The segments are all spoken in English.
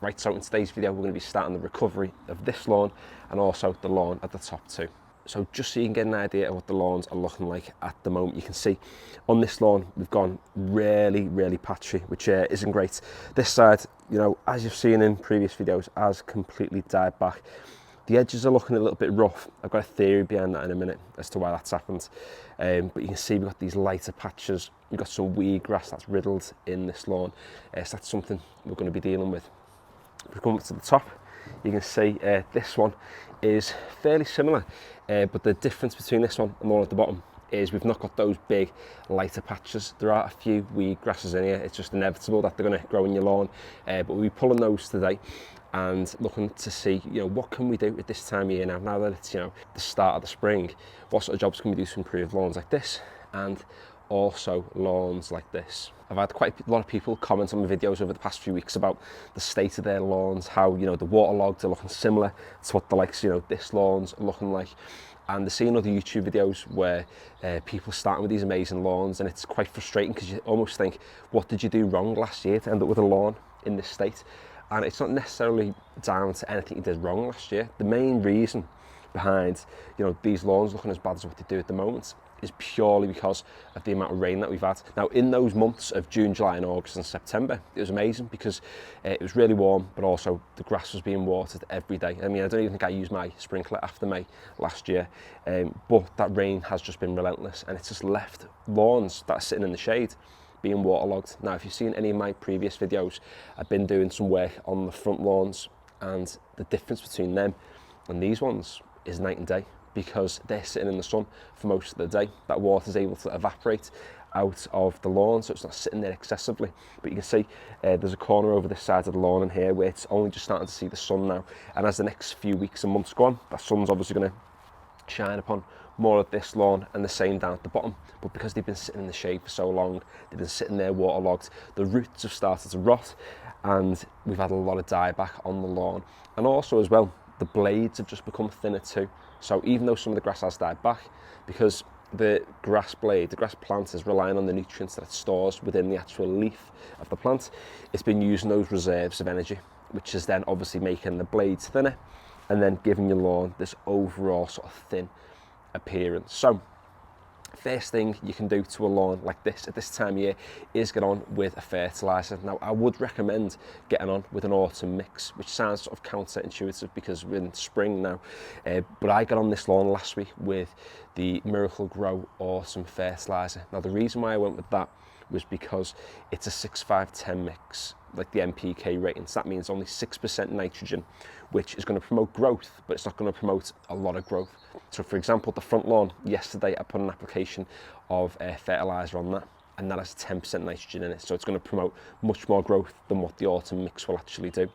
Right, so in today's video, we're going to be starting the recovery of this lawn and also the lawn at the top too. So just so you can get an idea of what the lawns are looking like at the moment, you can see on this lawn, we've gone really patchy, which isn't great. This side, you know, as you've seen in previous videos, has completely died back. The edges are looking a little bit rough. I've got a theory behind that in a minute as to why that's happened. But you can see we've got these lighter patches. We've got some weed grass that's riddled in this lawn. So that's something we're going to be dealing with. If we come up to the top, you can see this one is fairly similar, but the difference between this one and the one at the bottom is we've not got those big lighter patches. There are a few weed grasses in here. It's just inevitable that they're going to grow in your lawn, but we'll be pulling those today and looking to see, you know, what can we do at this time of year now that it's, you know, the start of the spring. What sort of jobs can we do to improve lawns like this and also lawns like this? I've had quite a lot of people comment on my videos over the past few weeks about the state of their lawns, how, you know, the waterlogged are looking similar to what the likes, you know, this lawns are looking like. And they're seeing other YouTube videos where people starting with these amazing lawns, and it's quite frustrating because you almost think, what did you do wrong last year to end up with a lawn in this state? And it's not necessarily down to anything you did wrong last year. The main reason behind, you know, these lawns looking as bad as what they do at the moment is purely because of the amount of rain that we've had. Now, in those months of June, July and August and September, it was amazing because it was really warm, but also the grass was being watered every day. I mean, I don't even think I used my sprinkler after May last year, but that rain has just been relentless, and it's just left lawns that are sitting in the shade being waterlogged. Now, if you've seen any of my previous videos, I've been doing some work on the front lawns, and the difference between them and these ones is night and day, because they're sitting in the sun for most of the day. That water is able to evaporate out of the lawn, so it's not sitting there excessively. But you can see there's a corner over this side of the lawn in here where it's only just starting to see the sun now. And as the next few weeks and months go on, that sun's obviously going to shine upon more of this lawn, and the same down at the bottom. But because they've been sitting in the shade for so long, they've been sitting there waterlogged, the roots have started to rot, and we've had a lot of dieback on the lawn. And also as well, the blades have just become thinner too. So even though some of the grass has died back, because the grass blade, the grass plant is relying on the nutrients that it stores within the actual leaf of the plant, it's been using those reserves of energy, which is then obviously making the blades thinner and then giving your lawn this overall sort of thin appearance. So first thing you can do to a lawn like this at this time of year is get on with a fertiliser. Now, I would recommend getting on with an autumn mix, which sounds sort of counterintuitive because we're in spring now, but I got on this lawn last week with the Miracle Grow autumn fertiliser. Now, the reason why I went with that was because it's a 6-5-10 mix, like the NPK rating. So that means only 6% nitrogen, which is going to promote growth, but it's not going to promote a lot of growth. So for example, the front lawn, yesterday I put an application of fertiliser on that, and that has 10% nitrogen in it. So it's going to promote much more growth than what the autumn mix will actually do.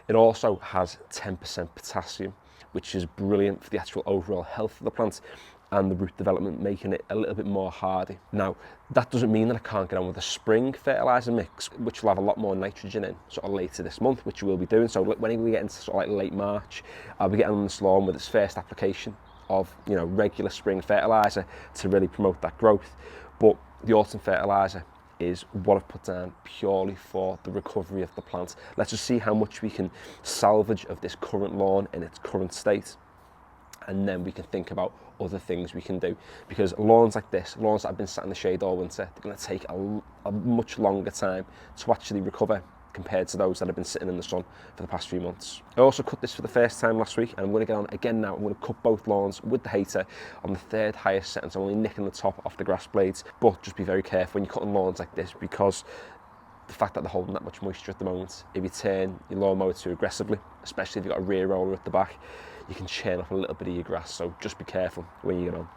It also has 10% potassium, which is brilliant for the actual overall health of the plant and the root development, making it a little bit more hardy. Now, that doesn't mean that I can't get on with a spring fertiliser mix, which will have a lot more nitrogen in, sort of later this month, which we will be doing. So when we get into sort of like late March, I'll be getting on this lawn with its first application of, you know, regular spring fertiliser to really promote that growth. But the autumn fertiliser is what I've put down purely for the recovery of the plant. Let's just see how much we can salvage of this current lawn in its current state, and then we can think about other things we can do. Because lawns like this, lawns that have been sat in the shade all winter, they're going to take a much longer time to actually recover compared to those that have been sitting in the sun for the past few months. I also cut this for the first time last week, and I'm going to get on again now. I'm going to cut both lawns with the hater on the third highest setting, so I'm only nicking the top off the grass blades. But just be very careful when you're cutting lawns like this, because the fact that they're holding that much moisture at the moment, if you turn your lawnmower too aggressively, especially if you've got a rear roller at the back, you can churn off a little bit of your grass. So just be careful when you get on.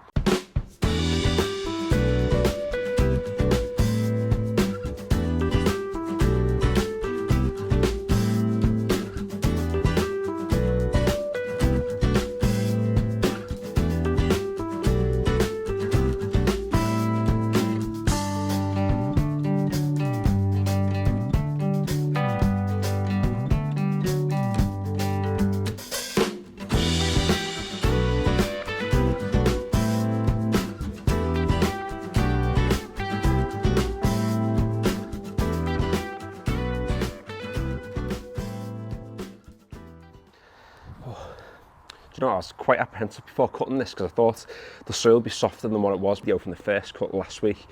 you know, I was quite apprehensive before cutting this because I thought the soil would be softer than what it was from the first cut last week.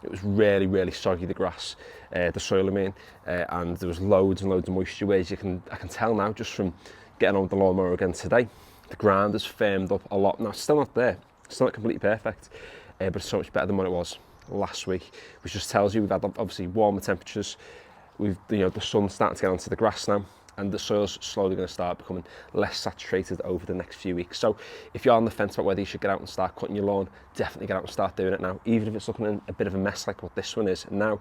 It was really, really soggy, the grass, the soil I mean, and there was loads and loads of moisture, whereas I can tell now just from getting on with the lawnmower again today, the ground has firmed up a lot. Now, it's still not there, it's not completely perfect, but it's so much better than what it was last week, which just tells you we've had obviously warmer temperatures, the sun's starting to get onto the grass now, and the soil's slowly going to start becoming less saturated over the next few weeks. So if you're on the fence about whether you should get out and start cutting your lawn, definitely get out and start doing it now. Even if it's looking in a bit of a mess like what this one is now,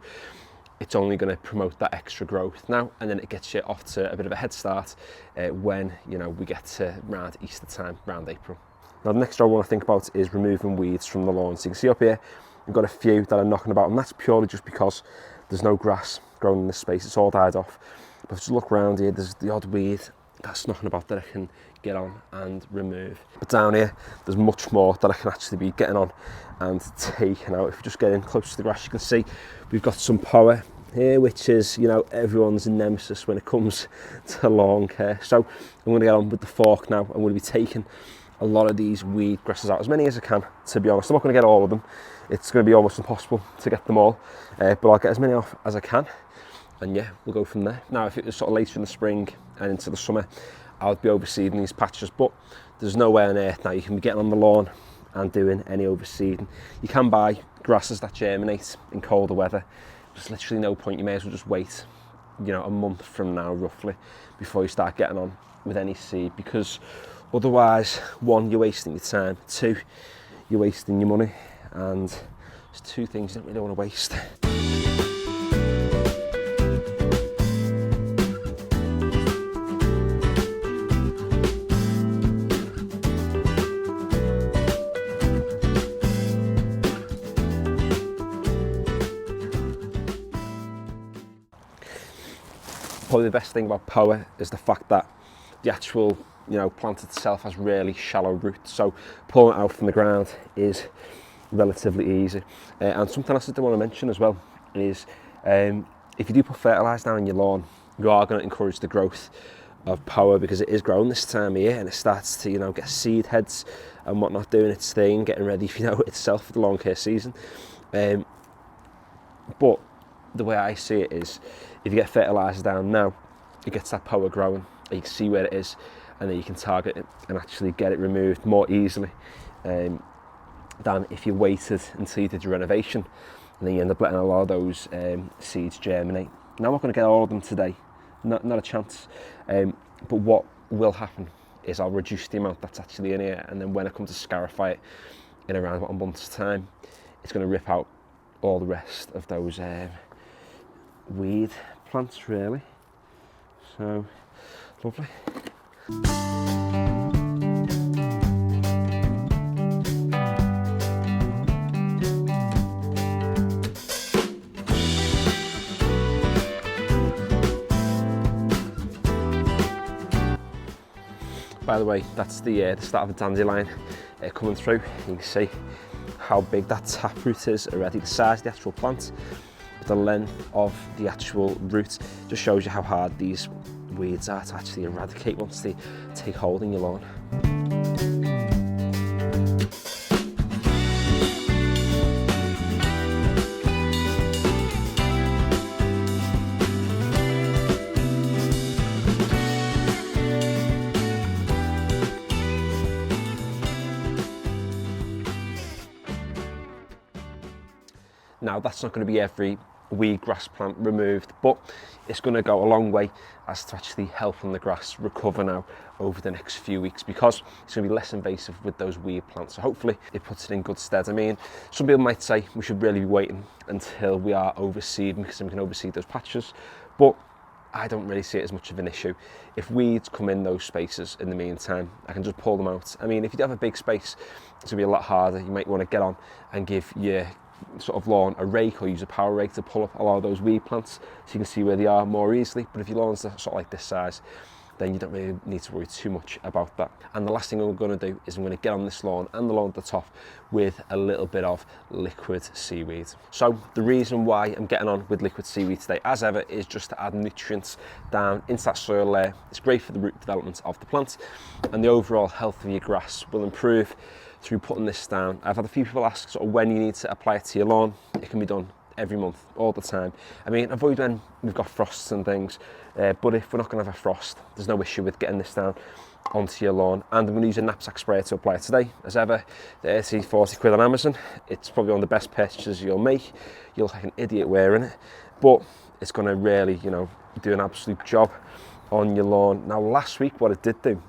it's only going to promote that extra growth now, and then it gets you off to a bit of a head start when we get to around Easter time, around April. Now the next job I want to think about is removing weeds from the lawn. So you can see up here, we've got a few that are knocking about, and that's purely just because there's no grass growing in this space. It's all died off. But if you look around here, there's the odd weed that's knocking about that I can get on and remove. But down here, there's much more that I can actually be getting on and taking out. If you just get in close to the grass, you can see we've got some power here, which is, everyone's nemesis when it comes to lawn care. So I'm going to get on with the fork now. I'm going to be taking a lot of these weed grasses out, as many as I can, to be honest. I'm not going to get all of them. It's going to be almost impossible to get them all, but I'll get as many off as I can. And yeah, we'll go from there. Now, if it was sort of later in the spring and into the summer, I would be overseeding these patches, but there's no way on earth now you can be getting on the lawn and doing any overseeding. You can buy grasses that germinate in colder weather. There's literally no point. You may as well just wait, a month from now, roughly, before you start getting on with any seed, because otherwise, one, you're wasting your time, two, you're wasting your money, and there's two things you don't really want to waste. Probably the best thing about power is the fact that the actual plant itself has really shallow roots, so pulling it out from the ground is relatively easy. And something else I do want to mention as well is if you do put fertiliser down in your lawn, you are going to encourage the growth of power, because it is growing this time of year and it starts to get seed heads and whatnot doing its thing, getting ready itself for the lawn care season. But the way I see it is, if you get fertiliser down now, it gets that power growing, and you can see where it is, and then you can target it and actually get it removed more easily than if you waited until you did your renovation, and then you end up letting a lot of those seeds germinate. Now, I'm not going to get all of them today, not a chance, but what will happen is I'll reduce the amount that's actually in here, and then when I come to scarify it in around about a month's time, it's going to rip out all the rest of those weed plants, really. So lovely. By the way, that's the start of a dandelion coming through. You can see how big that taproot is already, the size of the actual plant, the length of the actual root. Just shows you how hard these weeds are to actually eradicate once they take hold in your lawn. Now, that's not going to be every weed grass plant removed, but it's going to go a long way as to actually helping the grass recover now over the next few weeks, because it's going to be less invasive with those weed plants. So hopefully it puts it in good stead. I mean, some people might say we should really be waiting until we are overseeding, because then we can overseed those patches, but I don't really see it as much of an issue. If weeds come in those spaces in the meantime, I can just pull them out. I mean, if you do have a big space, it's going to be a lot harder. You might want to get on and give your sort of lawn a rake, or use a power rake to pull up a lot of those weed plants so you can see where they are more easily. But if your lawn's sort of like this size, then you don't really need to worry too much about that. And the last thing I'm going to do is I'm going to get on this lawn and the lawn at the top with a little bit of liquid seaweed. So the reason why I'm getting on with liquid seaweed today, as ever, is just to add nutrients down into that soil layer. It's great for the root development of the plant, and the overall health of your grass will improve through putting this down. I've had a few people ask sort of when you need to apply it to your lawn. It can be done every month, all the time. I mean, avoid when we've got frosts and things, but if we're not going to have a frost, there's no issue with getting this down onto your lawn. And I'm going to use a knapsack sprayer to apply it today. As ever, 30, 40 quid on Amazon. It's probably one of the best purchases you'll make. You'll look like an idiot wearing it, but it's going to really, you know, do an absolute job on your lawn. Now, last week, what it did do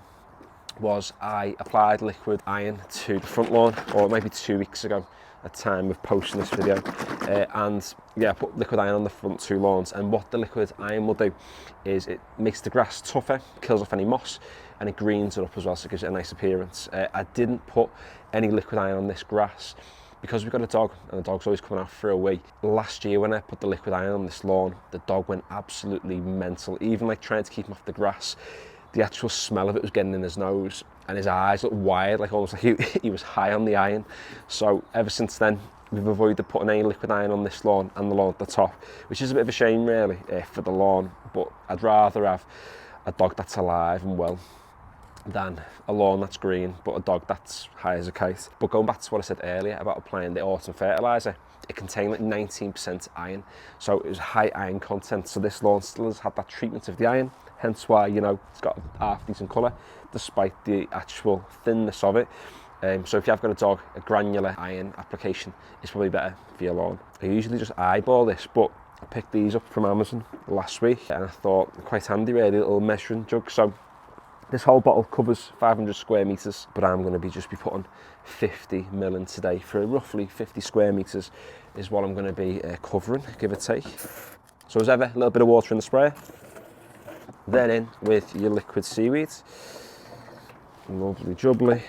was I applied liquid iron to the front lawn, or maybe 2 weeks ago at the time of posting this video, and yeah, I put liquid iron on the front 2 lawns. And what the liquid iron will do is it makes the grass tougher, kills off any moss, and it greens it up as well, so it gives it a nice appearance. I didn't put any liquid iron on this grass because we've got a dog, and the dog's always coming out for a wee. Last year when I put the liquid iron on this lawn, the dog went absolutely mental, even like trying to keep him off the grass. The actual smell of it was getting in his nose, and his eyes looked wide, like almost like he was high on the iron. So ever since then, we've avoided putting any liquid iron on this lawn and the lawn at the top, which is a bit of a shame really for the lawn, but I'd rather have a dog that's alive and well than a lawn that's green but a dog that's high as a kite. But going back to what I said earlier about applying the autumn fertiliser, it contained like 19% iron, so it was high iron content. So this lawn still has had that treatment of the iron, hence why, you know, it's got a half decent colour despite the actual thinness of it. So if you have got a dog, a granular iron application is probably better for your lawn. I usually just eyeball this, but I picked these up from Amazon last week and I thought quite handy really, a little measuring jug. So this whole bottle covers 500 square metres, but I'm going to just be putting 50 ml in today for roughly 50 square metres is what I'm going to be covering, give or take. So as ever, a little bit of water in the sprayer, then in with your liquid seaweed. Lovely jubbly.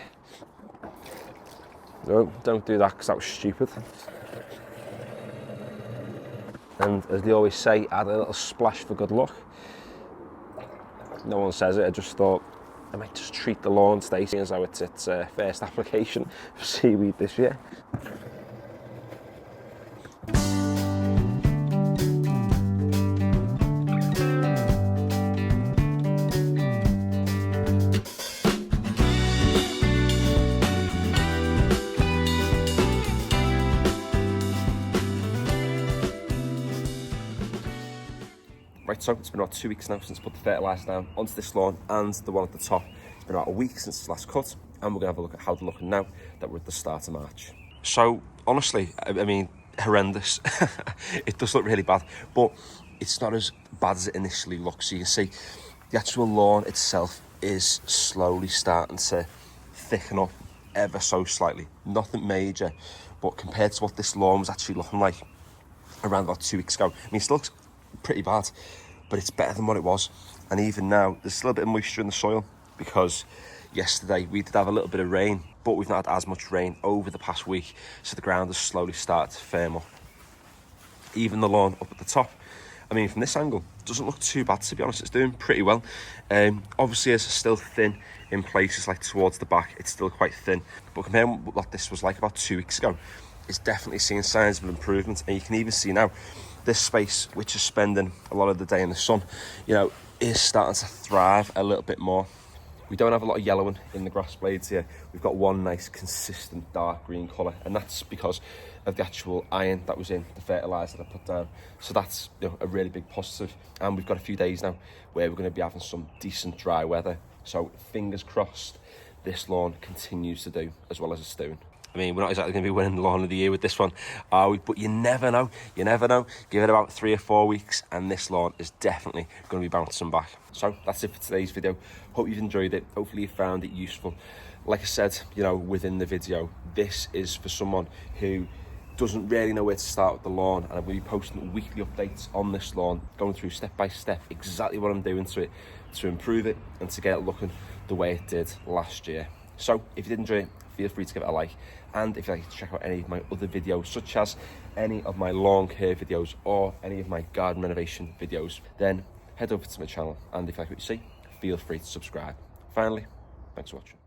No, don't do that because that was stupid. And as they always say, add a little splash for good luck. No one says it, I just thought I might just treat the lawn today, seeing as how it's its first application of seaweed this year. Right, so it's been about 2 weeks now since I put the fertiliser down onto this lawn and the one at the top. It's been about a week since it's last cut, and we're going to have a look at how they're looking now that we're at the start of March. So, honestly, I mean, horrendous. It does look really bad, but it's not as bad as it initially looks. So you can see the actual lawn itself is slowly starting to thicken up ever so slightly. Nothing major, but compared to what this lawn was actually looking like around about 2 weeks ago, I mean, it still looks pretty bad, but it's better than what it was. And even now, there's still a bit of moisture in the soil because yesterday we did have a little bit of rain, but we've not had as much rain over the past week, so the ground has slowly started to firm up. Even the lawn up at the top, I mean, from this angle, doesn't look too bad, to be honest. It's doing pretty well. Obviously, it's still thin in places, like towards the back, it's still quite thin, but comparing what this was like about 2 weeks ago, it's definitely seeing signs of improvement. And you can even see now this space, which is spending a lot of the day in the sun, you know, is starting to thrive a little bit more. We don't have a lot of yellowing in the grass blades here. We've got one nice consistent dark green colour, and that's because of the actual iron that was in the fertiliser that I put down. So that's, you know, a really big positive. And we've got a few days now where we're going to be having some decent dry weather. So fingers crossed this lawn continues to do as well as it's doing. I mean, we're not exactly going to be winning the lawn of the year with this one, are we? But you never know. You never know. Give it about 3 or 4 weeks and this lawn is definitely going to be bouncing back. So that's it for today's video. Hope you've enjoyed it. Hopefully you found it useful. Like I said, you know, within the video, this is for someone who doesn't really know where to start with the lawn, and I'm going to be posting weekly updates on this lawn, going through step by step exactly what I'm doing to it to improve it and to get it looking the way it did last year. So if you did enjoy it, feel free to give it a like, and if you'd like to check out any of my other videos, such as any of my lawn care videos or any of my garden renovation videos, then head over to my channel, and if you like what you see, feel free to subscribe. Finally, thanks for watching.